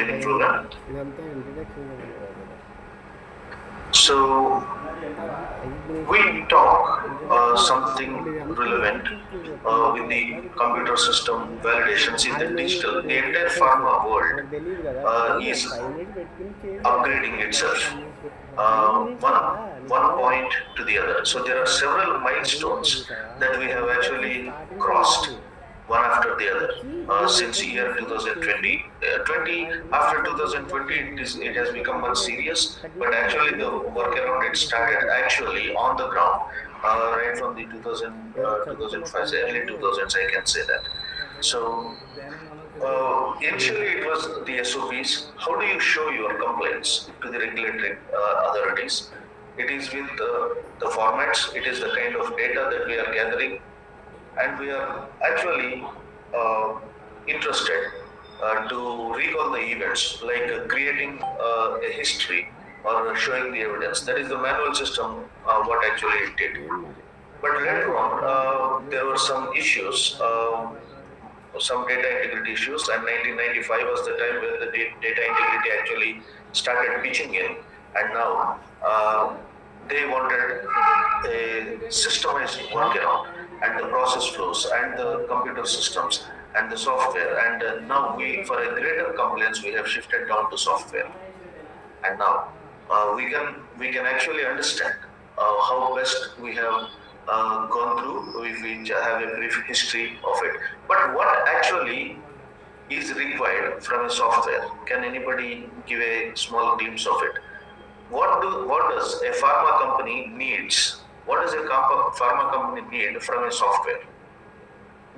training program. So we talk something relevant with the computer system validations in the digital. The entire pharma world is upgrading itself one point to the other. So there are several milestones that we have actually crossed one after the other since year 2020. 20 after 2020, it has become much serious, but actually the work around it started actually on the ground right from the 2005, early 2000s, I can say that. So initially, it was the SOPs. How do you show your complaints to the regulatory authorities? It is with the formats, it is the kind of data that we are gathering, and we are actually uh, interested to recall the events, like creating a history or showing the evidence. That is the manual system, what actually it did. But later on, there were some issues. Some data integrity issues, and 1995 was the time when the data integrity actually started pitching in, and now they wanted a systemized workaround and the process flows and the computer systems and the software, and now we, for a greater compliance, we have shifted down to software, and now we can actually understand how best we have gone through. We have a brief history of it, but what actually is required from a software? Can anybody give a small glimpse of it? What does a pharma company needs? What does a pharma company need from a software?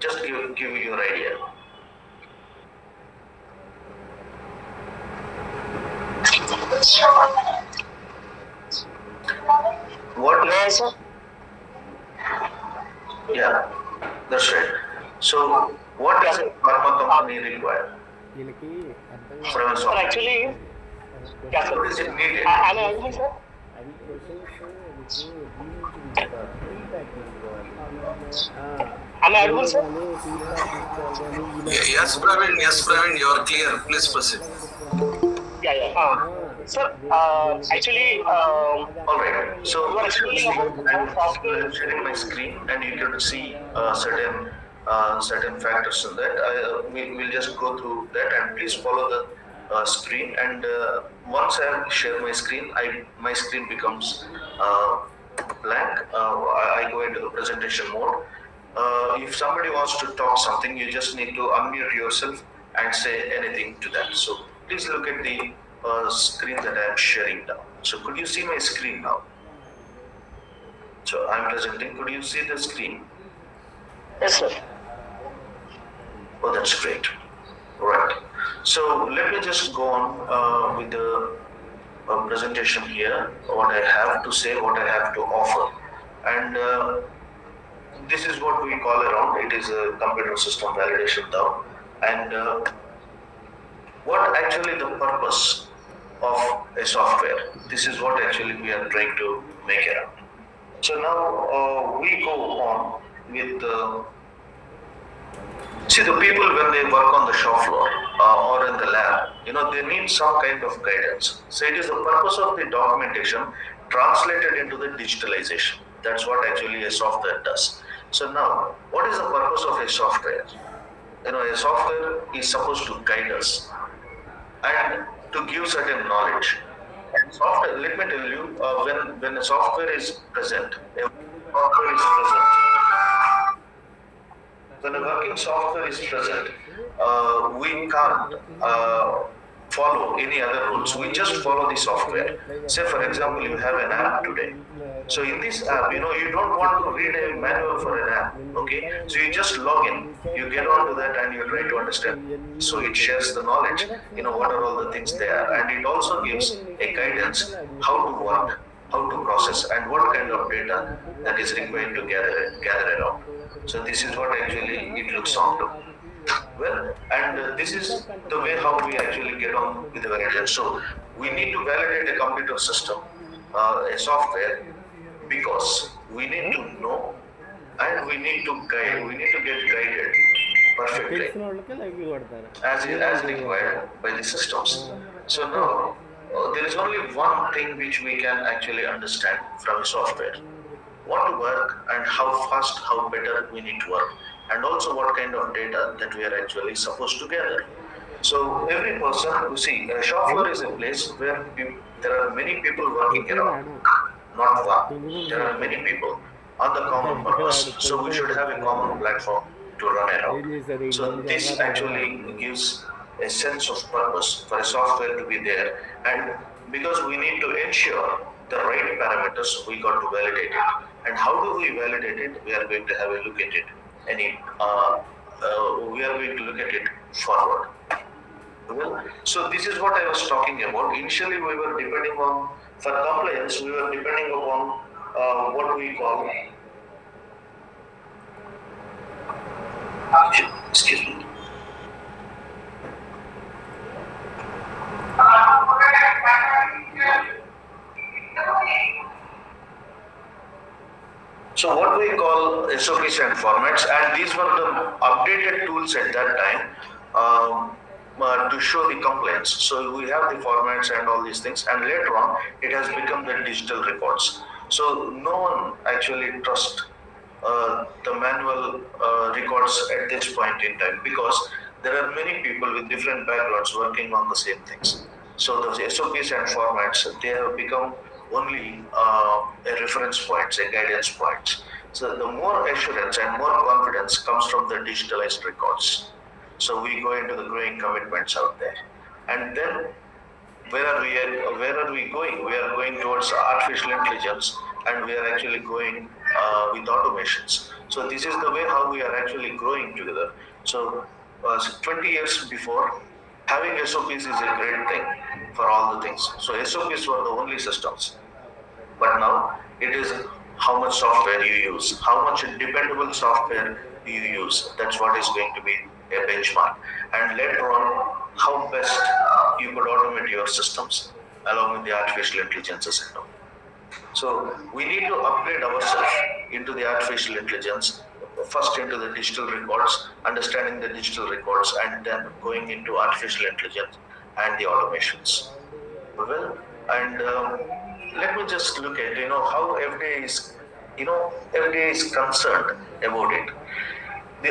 Just give your idea. What? Yeah, that's right. So, what does a pharma company require from a software? Actually, yeah, What is it needed? am I audible, sir? Am I audible, sir? Yes, Praveen, you are clear. Please proceed. Yeah. Sir, actually, All right. So, you are explaining about software. I'm sharing my screen, and you can see certain factors in that. We'll just go through that, and please follow the screen. And once I share my screen, my screen becomes blank. I go into the presentation mode. If somebody wants to talk something, you just need to unmute yourself and say anything to that. So please look at the screen that I am sharing now. So could you see my screen now? So I'm presenting. Could you see the screen? Yes, sir. Oh, that's great. Right. So let me just go on with the presentation here. What I have to say, what I have to offer, and this is what we call around. It is a computer system validation now, and what actually the purpose of a software. This is what actually we are trying to make around. So now we go on with see, the people when they work on the shop floor or in the lab, they need some kind of guidance. So it is the purpose of the documentation translated into the digitalization. That's what actually a software does. So now, what is the purpose of a software? A software is supposed to guide us and to give certain knowledge. And software, let me tell you, when a software is present, when a working software is present, we can't follow any other rules. We just follow the software. Say, for example, you have an app today. So in this app, you don't want to read a manual for an app, okay? So you just log in, you get onto that, and you try to understand. So it shares the knowledge, what are all the things there, and it also gives a guidance how to work, how to process, and what kind of data that is required to gather around. So this is what actually it looks on to. Well, and this is the way how we actually get on with the validation. So we need to validate a computer system, a software, because we need to know and we need to get guided perfectly as required by the systems. So now there is only one thing which we can actually understand from software: what work and how fast, how better we need to work, and also what kind of data that we are actually supposed to gather. So every person, you see, a shop floor is a place where there are many people working around, not one. There are many people on the common purpose. So we should have a common platform to run around. So this actually gives a sense of purpose for a software to be there. And because we need to ensure the right parameters, we got to validate it. And how do we validate it? We are going to have a look at it. We are going to look at it forward. Well, so this is what I was talking about. Initially, we were depending on, for compliance, we were depending upon what we call, excuse me. So what we call SOPs and formats, and these were the updated tools at that time to show the compliance. So we have the formats and all these things, and later on it has become the digital records. So no one actually trusts the manual records at this point in time, because there are many people with different backgrounds working on the same things. So the SOPs and formats, they have become only a reference points, a guidance points. So the more assurance and more confidence comes from the digitalized records. So we go into the growing commitments out there, and then where are we going? We are going towards artificial intelligence, and we are actually going with automations. So this is the way how we are actually growing together. So 20 years before, having SOPs is a great thing for all the things. So SOPs were the only systems, but now it is how much software you use, how much dependable software you use. That's what is going to be a benchmark. And later on, how best you could automate your systems along with the artificial intelligence system. So we need to upgrade ourselves into the artificial intelligence, first into the digital records, understanding the digital records, and then going into artificial intelligence and the automations. Well, and let me just look at how FDA is concerned about it.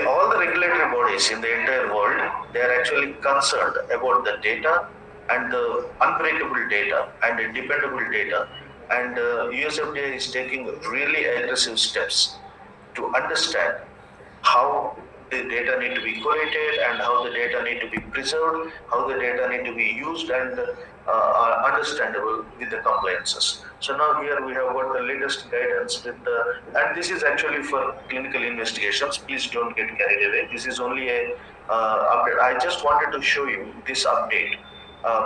All the regulatory bodies in the entire world, they are actually concerned about the data and the unbreakable data and the dependable data. And USFDA is taking really aggressive steps to understand how the data need to be collated and how the data need to be preserved, how the data need to be used and are understandable with the compliances. So now here we have got the latest guidance with and this is actually for clinical investigations. Please don't get carried away. This is only a update. I just wanted to show you this update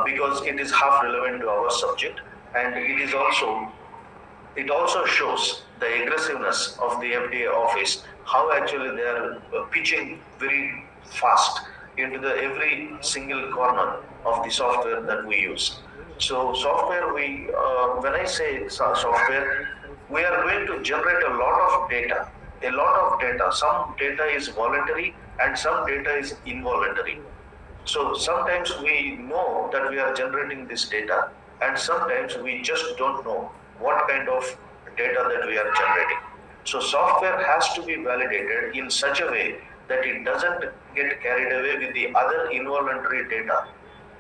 because it is half relevant to our subject, and it also shows the aggressiveness of the FDA office, how actually they are pitching very fast into the every single corner of the software that we use. So software, when I say software, we are going to generate a lot of data. A lot of data. Some data is voluntary and some data is involuntary. So sometimes we know that we are generating this data, and sometimes we just don't know what kind of data that we are generating. So software has to be validated in such a way that it doesn't get carried away with the other involuntary data,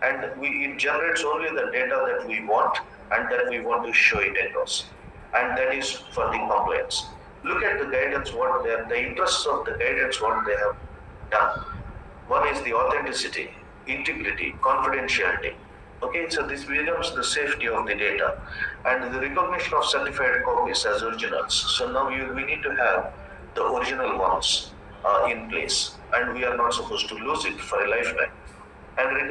and it generates only the data that we want and that we want to show it across, and that is for the compliance. Look at the guidance, the interests of the guidance, what they have done. One is the authenticity, integrity, confidentiality. Okay, so this becomes the safety of the data and the recognition of certified copies as originals. So now we need to have the original ones in place, and we are not supposed to lose it for a lifetime. And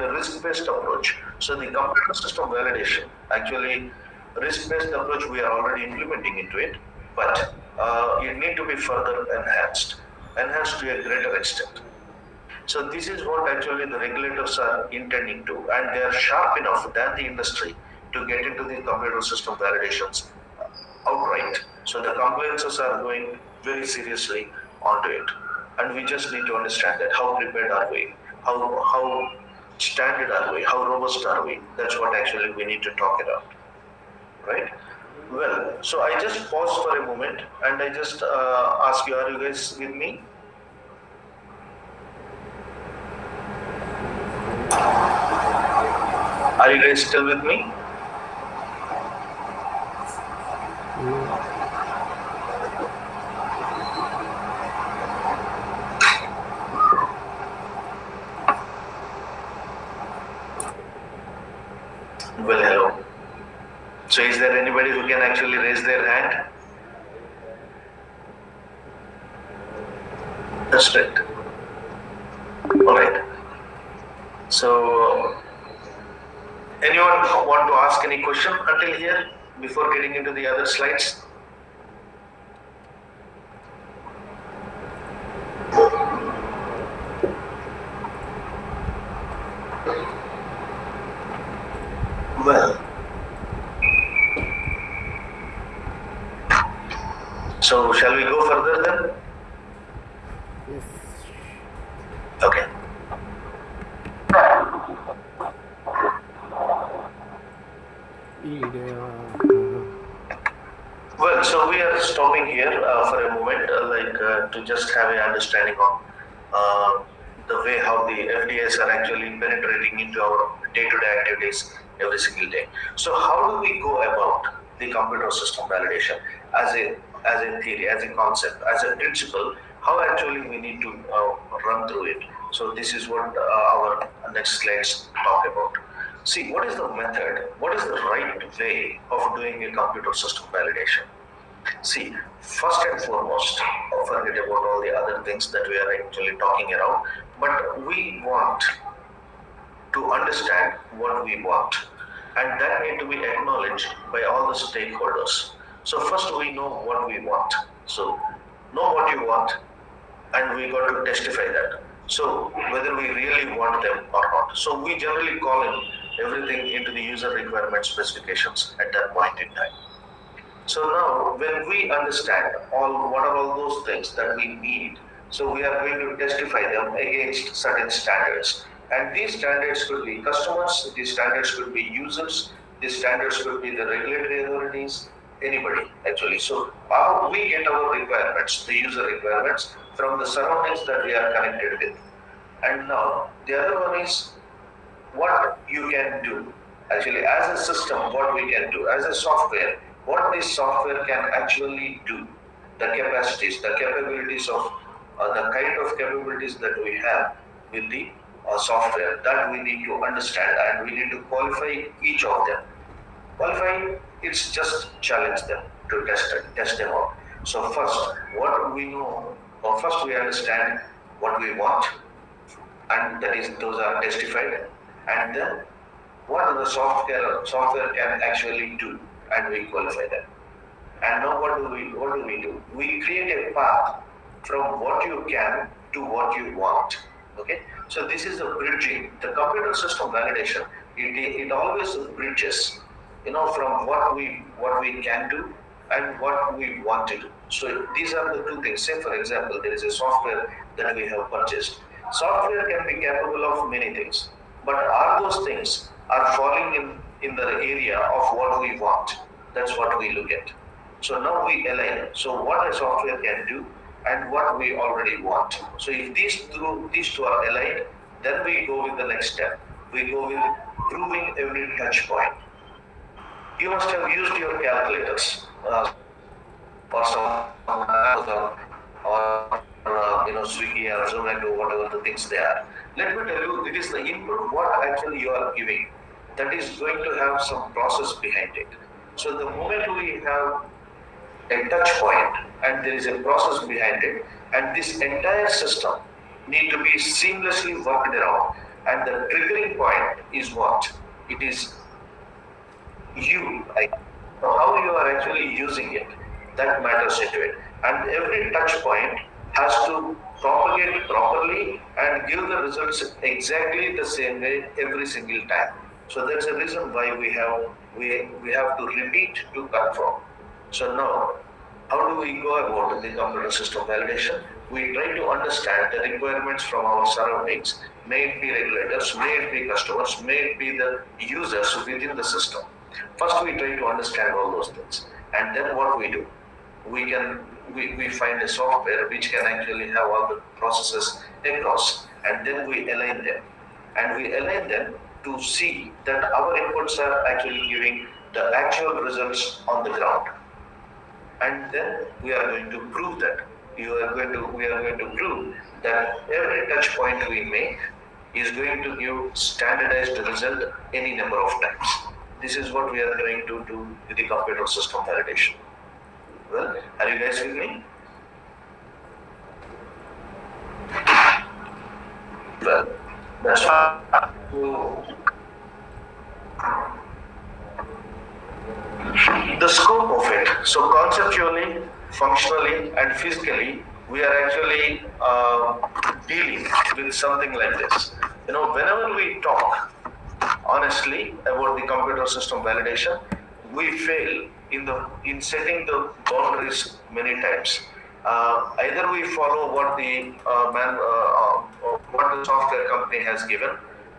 the risk-based approach. So the computer system validation, actually, risk-based approach we are already implementing into it, but it need to be further enhanced to a greater extent. So this is what actually the regulators are intending to, and they are sharp enough than the industry to get into the computer system validations outright. So the compliances are going very seriously onto it. and we just need to understand that how prepared are we, how standard are we, how robust are we. That's what actually we need to talk about, right? Well, so I just pause for a moment and I just ask you, are you guys with me? Are you guys still with me? Well, hello. So is there anybody who can actually raise their hand? That's right. All right. So, anyone want to ask any question until here before getting into the other slides? Well, so shall we go further then? Yes. Okay. Well, so we are stopping here for a moment, to just have an understanding of the way how the FDAs are actually penetrating into our day-to-day activities every single day. So, how do we go about the computer system validation as a theory, as a concept, as a principle? How actually we need to run through it? So, this is what our next slides talk about. See, what is the method? What is the right way of doing a computer system validation? See, first and foremost, forget about all the other things that we are actually talking around, but we want to understand what we want, and that need to be acknowledged by all the stakeholders. So first we know what we want. So know what you want, and we got to testify that. So whether we really want them or not. So we generally call in everything into the user requirement specifications at that point in time. So now, when we understand what are all those things that we need, so we are going to testify them against certain standards. And these standards could be customers, these standards could be users, these standards could be the regulatory authorities, anybody actually. So how we get our requirements, the user requirements, from the surroundings that we are connected with. And now the other one is what you can do. Actually, as a system, what we can do, as a software, what this software can actually do, the capacities, the capabilities of the kind of capabilities that we have with the software, that we need to understand and we need to qualify each of them. Qualifying, it's just challenge them to test them out. So first, what we know, or first we understand what we want, and that is those are testified, and then what the software can actually do, and we qualify that. And now what do? We create a path from what you can to what you want. Okay, so this is a bridging. The computer system validation, it always bridges, from what we can do and what we want to do. So these are the two things. Say for example, there is a software that we have purchased. Software can be capable of many things, but are those things are falling in the area of what we want? That's what we look at. So now we align. So what a software can do and what we already want. So if these two are aligned, then we go with the next step. We go with proving every touch point. You must have used your calculators or some Amazon or Swiggy or Zomato, whatever the things they are. Let me tell you, it is the input what actually you are giving that is going to have some process behind it. So the moment we have a touch point and there is a process behind it, and this entire system need to be seamlessly worked around, and the triggering point is what? It is you, like how you are actually using it, that matters into it. And every touch point has to propagate properly and give the results exactly the same way every single time. So that's the reason why we have to repeat to confirm. So now, how do we go about the computer system validation? we try to understand the requirements from our surroundings, may it be regulators, may it be customers, may it be the users within the system. First, we try to understand all those things, and then what we do, we find a software which can actually have all the processes across, and then we align them, to see that our inputs are actually giving the actual results on the ground, and then we are going to prove that we are going to prove that every touch point we make is going to give standardized result any number of times. This is what we are trying to do with the computer system validation. Well, are you guys with me? Well, that's the scope of it. So conceptually, functionally, and physically, we are actually dealing with something like this. Whenever we talk honestly about the computer system validation, we fail in setting the boundaries many times. Either we follow what the software company has given,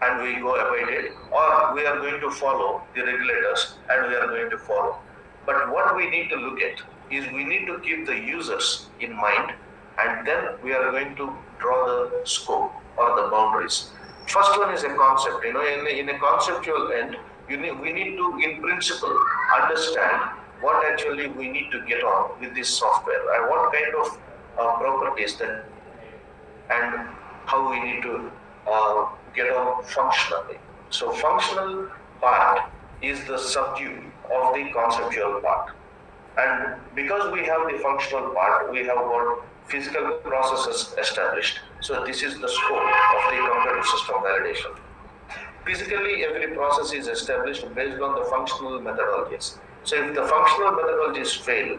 and we go abide it, or we are going to follow the regulators and we are going to follow. But what we need to look at is we need to keep the users in mind, and then we are going to draw the scope or the boundaries. First one is a concept. In a conceptual end, we need to, in principle, understand what actually we need to get on with this software and what kind of properties that, and how we need to get on functionally. So functional part is the subdue of the conceptual part. And because we have the functional part, we have got physical processes established. So this is the scope of the computer system validation. Physically, every process is established based on the functional methodologies. So if the functional methodologies fail,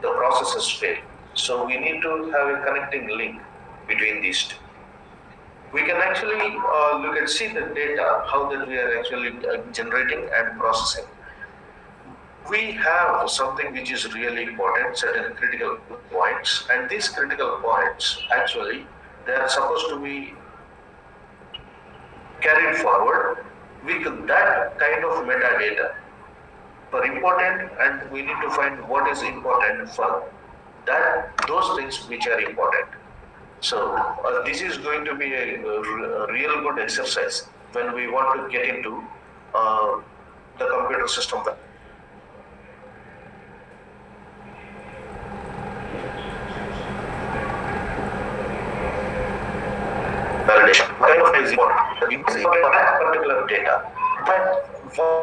the processes fail. So we need to have a connecting link between these two. We can actually see the data, how that we are actually generating and processing. We have something which is really important, certain critical points, and these critical points actually they are supposed to be carried forward with that kind of metadata for important, and we need to find what is important for those things which are important. So this is going to be a real good exercise when we want to get into the computer system validation. What kind of is important? We must important that particular data. But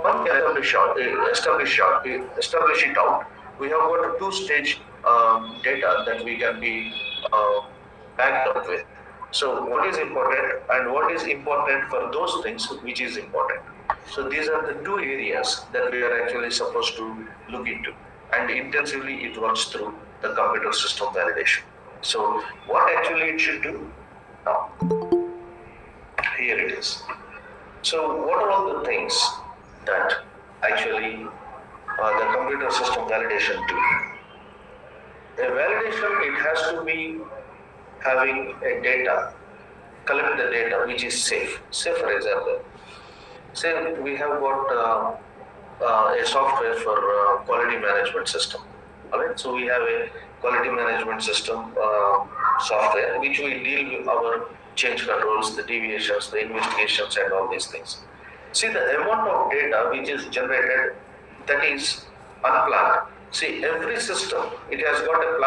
one can establish it out. We have got a two-stage data that we can be backed up with. So what is important and what is important for those things which is important. So these are the two areas that we are actually supposed to look into, and intensively it works through the computer system validation. So what actually it should do? Now, here it is. So what are all the things that actually the computer system validation do? A validation, it has to be having a data, collect the data which is safe. Say for example, say we have got a software for quality management system. Alright, so we have a quality management system software which we deal with our change controls, the deviations, the investigations, and all these things. See, the amount of data which is generated, that is unplanned. See, every system, it has got a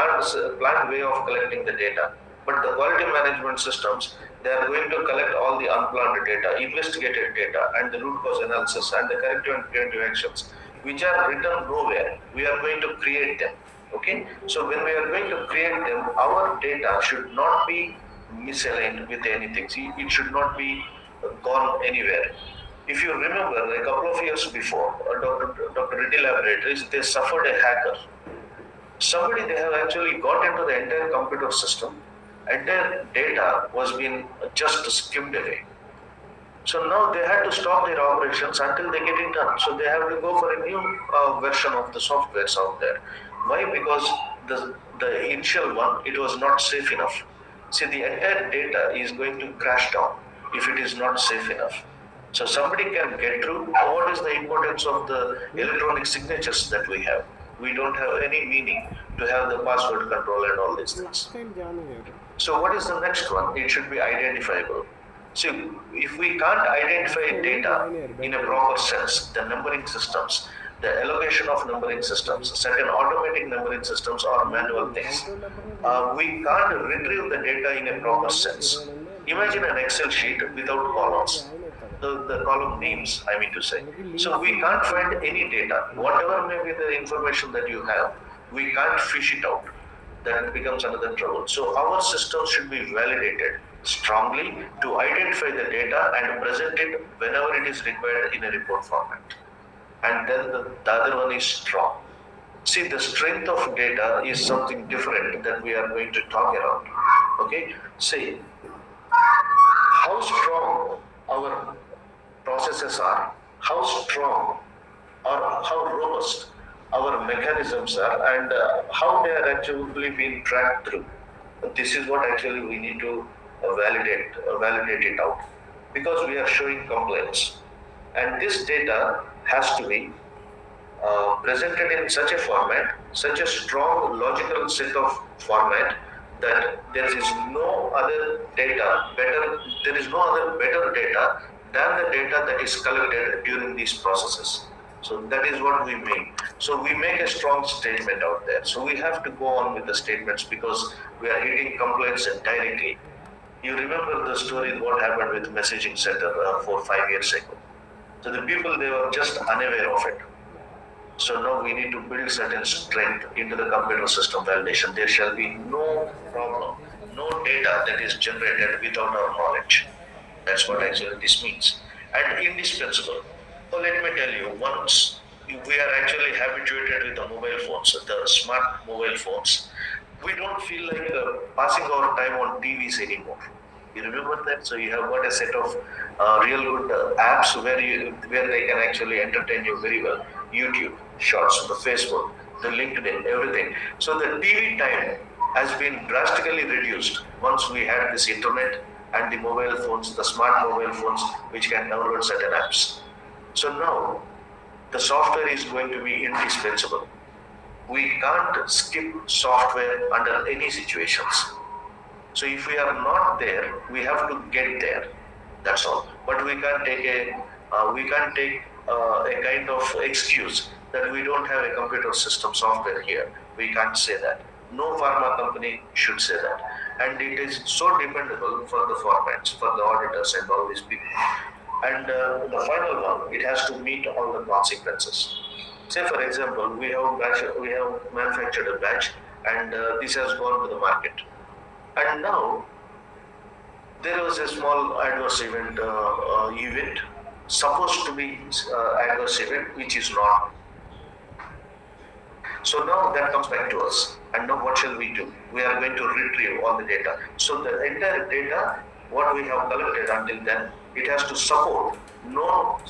planned way of collecting the data. But the quality management systems, they are going to collect all the unplanned data, investigated data, and the root cause analysis, and the corrective and preventive actions, which are written nowhere. We are going to create them. Okay? So when we are going to create them, our data should not be misaligned with anything. See, it should not be gone anywhere. If you remember, a couple of years before, Dr. Reddy Laboratories, they suffered a hacker. Somebody, they have actually got into the entire computer system, and their data was being just skimmed away. So now they had to stop their operations until they get it done. So they have to go for a new version of the softwares out there. Why? Because the initial one, it was not safe enough. See, the entire data is going to crash down if it is not safe enough. So somebody can get through. What is the importance of the electronic signatures that we have? We don't have any meaning to have the password control and all these things. So what is the next one? It should be identifiable. See, if we can't identify data in a proper sense, the numbering systems, the allocation of numbering systems, certain automatic numbering systems or manual things, we can't retrieve the data in a proper sense. Imagine an Excel sheet without columns. The column names, I mean to say. So we can't find any data. Whatever may be the information that you have, we can't fish it out. That becomes another trouble. So our system should be validated strongly to identify the data and present it whenever it is required in a report format. And then the other one is strong. See, the strength of data is something different that we are going to talk around. Okay? See, how strong our processes are, how strong or how robust our mechanisms are, and how they are actually being tracked through. This is what actually we need to validate it out, because we are showing complaints, and this data has to be presented in such a format, such a strong logical set of format that there is no other data better. There is no other better data than the data that is collected during these processes. So that is what we mean. So we make a strong statement out there. So we have to go on with the statements because we are hitting complaints directly. You remember the story what happened with messaging center 4-5 years ago. So the people, they were just unaware of it. So now we need to build certain strength into the computer system validation. There shall be no problem, no data that is generated without our knowledge. That's what actually this means. And indispensable. So let me tell you, once we are actually habituated with the mobile phones, the smart mobile phones, we don't feel like passing our time on TVs anymore. You remember that? So you have got a set of real good apps where they can actually entertain you very well. YouTube, Shorts, the Facebook, the LinkedIn, everything. So the TV time has been drastically reduced once we had this internet and the mobile phones, the smart mobile phones, which can download certain apps. So now the software is going to be indispensable. We can't skip software under any situations. So if we are not there, we have to get there. That's all. But we can't take a kind of excuse that we don't have a computer system software here. We can't say that. No pharma company should say that. And it is so dependable for the formats, for the auditors and all these people. And the final one, it has to meet all the consequences. Say for example, we have manufactured a batch, and this has gone to the market. And now there was a small adverse event supposed to be adverse event, which is not. So now that comes back to us. And now what shall we do? We are going to retrieve all the data. So the entire data, what we have collected until then, it has to support known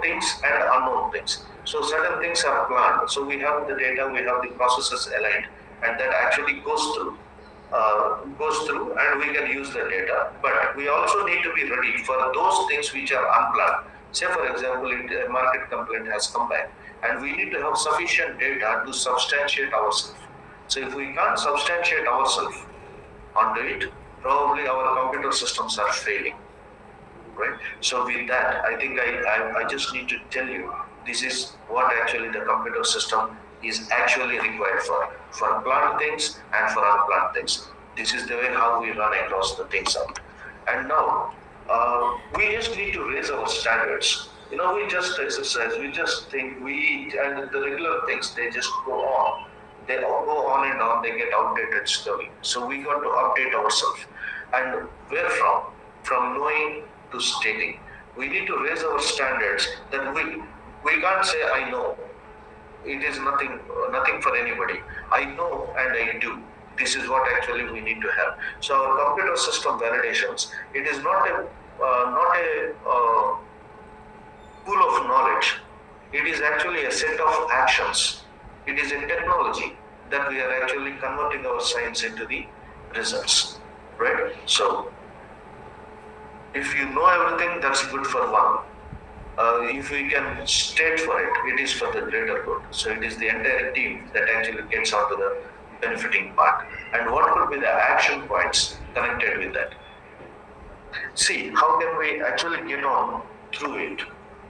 things and unknown things. So certain things are planned. So we have the data, we have the processes aligned, and that actually goes through and we can use the data. But we also need to be ready for those things which are unplanned. Say for example, a market complaint has come back, and we need to have sufficient data to substantiate ourselves. So if we can't substantiate ourselves onto it, probably our computer systems are failing. Right? So with that, I think I just need to tell you, this is what actually the computer system is actually required for planned things and for unplanned things. This is the way how we run across the things out. And now, we just need to raise our standards. We just exercise, we just think, we eat, and the regular things, they just go on. They all go on and on, they get outdated slowly. So we got to update ourselves. And where from? From knowing to stating. We need to raise our standards that we can't say I know. It is nothing for anybody. I know and I do. This is what actually we need to have. So our computer system validations, it is not a pool of knowledge. It is actually a set of actions. It is a technology that we are actually converting our science into the results, right? So if you know everything, that's good for one. If we can state for it, it is for the greater good. So it is the entire team that actually gets onto the benefiting part. And what could be the action points connected with that? See, how can we actually get on through it?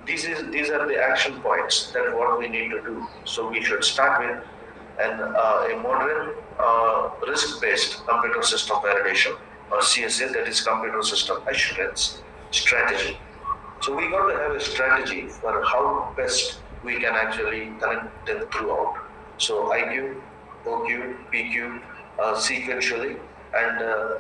These are the action points that what we need to do. So we should start with a modern risk-based computer system validation, or CSA, that is computer system assurance strategy. So we got to have a strategy for how best we can actually connect them throughout. So IQ, OQ, PQ, sequentially, and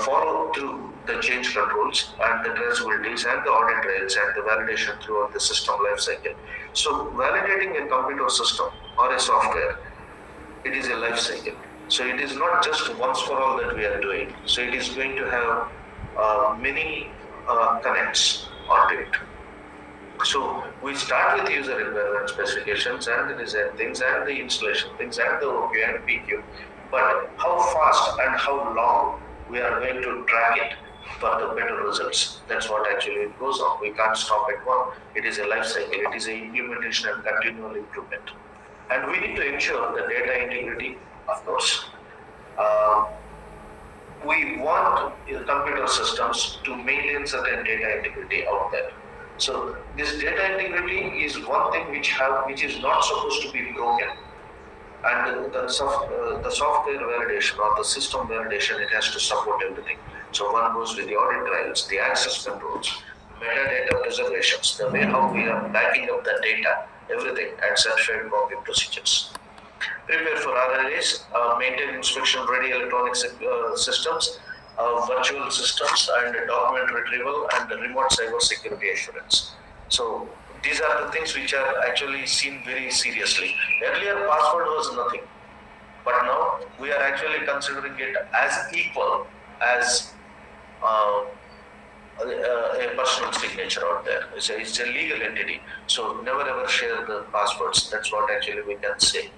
follow through the change controls and the traceabilities and the audit trails and the validation throughout the system lifecycle. So validating a computer system or a software, it is a life cycle. So it is not just once for all that we are doing. So it is going to have many connects onto it. So we start with user requirement specifications and the design things and the installation things and the OQ and PQ. But how fast and how long we are going to track it for the better results. That's what actually goes on. We can't stop at one. It is a life cycle. It is a implementation and continual improvement. And we need to ensure the data integrity, of course. We want computer systems to maintain certain data integrity out there. So this data integrity is one thing which is not supposed to be broken. And the software validation or the system validation, it has to support everything. So one goes with the audit trials, the access controls, metadata preservations, the way how we are backing up the data, everything, and certified copy procedures. Prepare for RLAs, maintain inspection-ready electronic systems, virtual systems, and document retrieval and remote cyber security assurance. So these are the things which are actually seen very seriously. Earlier, password was nothing, but now we are actually considering it as equal as a personal signature out there. It's a legal entity. So never ever share the passwords. That's what actually we can say.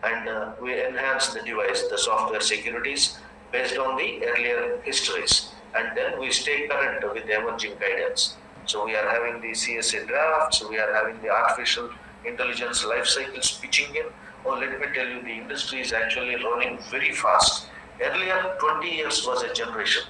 And we enhance the device, the software securities based on the earlier histories. And then we stay current with the emerging guidance. So we are having the CSA drafts, we are having the artificial intelligence life cycles pitching in. Oh, let me tell you, the industry is actually running very fast. Earlier, 20 years was a generation,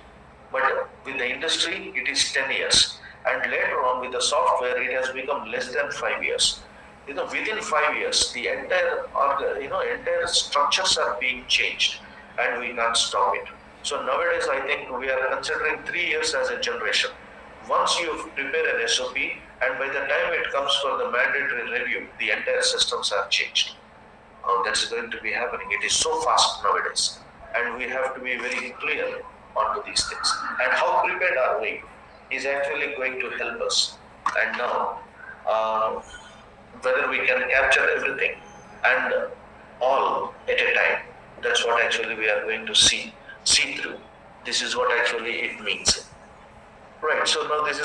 but with the industry, it is 10 years. And later on, with the software, it has become less than 5 years. Within 5 years, the entire structures are being changed, and we can't stop it. So nowadays, I think we are considering 3 years as a generation. Once you prepare an SOP, and by the time it comes for the mandatory review, the entire systems are changed. That's going to be happening. It is so fast nowadays, and we have to be very clear onto these things. And how prepared are we is actually going to help us. And now, whether we can capture everything and all at a time, that's what actually we are going to see through. This is what actually it means. Right. So now this is